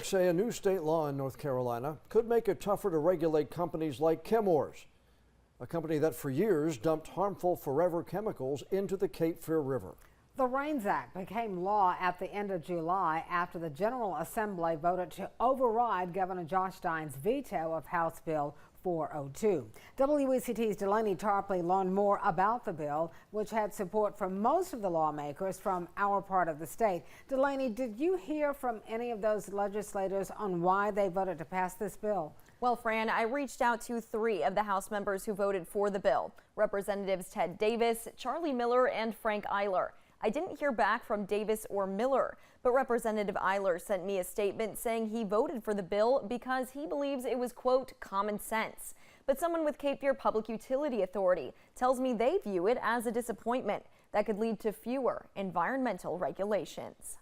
Say a new state law in North Carolina could make it tougher to regulate companies like Chemours, a company that for years dumped harmful forever chemicals into the Cape Fear River. The REINS Act became law at the end of July after the General Assembly voted to override Governor Josh Stein's veto of House Bill 402. WECT's Delaney Tarpley learned more about the bill, which had support from most of the lawmakers from our part of the state. Delaney, did you hear from any of those legislators on why they voted to pass this bill? Well, Fran, I reached out to 3 of the House members who voted for the bill, Representatives Ted Davis, Charlie Miller, and Frank Eiler. I didn't hear back from Davis or Miller, but Representative Eiler sent me a statement saying he voted for the bill because he believes it was, quote, common sense. But someone with Cape Fear Public Utility Authority tells me they view it as a disappointment that could lead to fewer environmental regulations.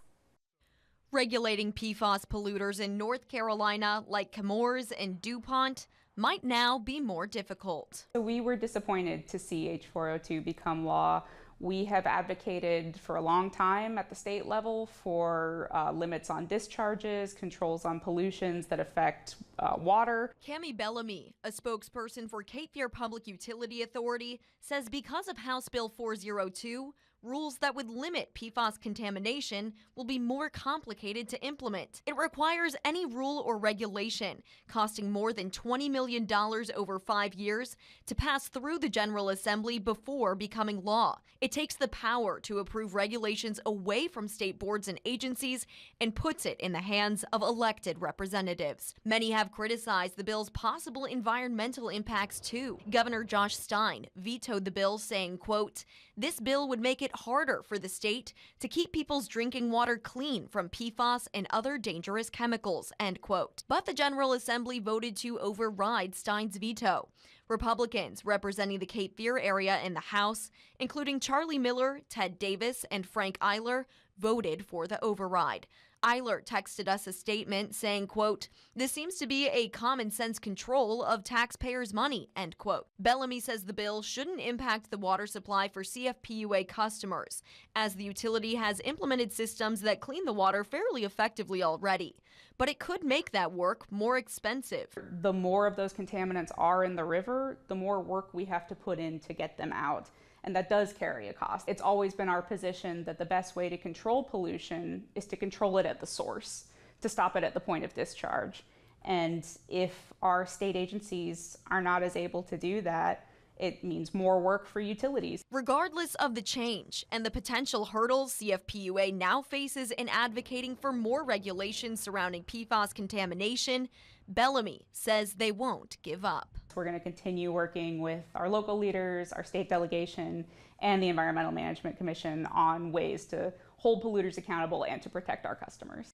Regulating PFAS polluters in North Carolina, like Chemours and DuPont, might now be more difficult. So we were disappointed to see H402 become law. We have advocated for a long time at the state level for limits on discharges, controls on pollutions that affect water. Cami Bellamy, a spokesperson for Cape Fear Public Utility Authority, says because of House Bill 402, rules that would limit PFAS contamination will be more complicated to implement. It requires any rule or regulation costing more than $20 million over 5 years to pass through the General Assembly before becoming law. It takes the power to approve regulations away from state boards and agencies and puts it in the hands of elected representatives. Many have criticized the bill's possible environmental impacts too. Governor Josh Stein vetoed the bill, saying, quote, "This bill would make it harder for the state to keep people's drinking water clean from PFAS and other dangerous chemicals," end quote. But the General Assembly voted to override Stein's veto. Republicans representing the Cape Fear area in the House, including Charlie Miller, Ted Davis, and Frank Eiler, voted for the override. Eiler texted us a statement saying, quote, "This seems to be a common sense control of taxpayers' money," end quote. Bellamy says the bill shouldn't impact the water supply for CFPUA customers, as the utility has implemented systems that clean the water fairly effectively already. But it could make that work more expensive. The more of those contaminants are in the river, the more work we have to put in to get them out. And that does carry a cost. It's always been our position that the best way to control pollution is to control it at the source, to stop it at the point of discharge. And if our state agencies are not as able to do that, it means more work for utilities. Regardless of the change and the potential hurdles CFPUA now faces in advocating for more regulations surrounding PFAS contamination, Bellamy says they won't give up. We're going to continue working with our local leaders, our state delegation, and the Environmental Management Commission on ways to hold polluters accountable and to protect our customers.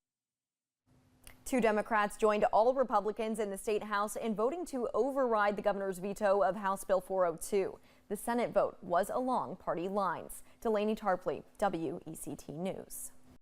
2 Democrats joined all Republicans in the state House in voting to override the governor's veto of House Bill 402. The Senate vote was along party lines. Delaney Tarpley, WECT News.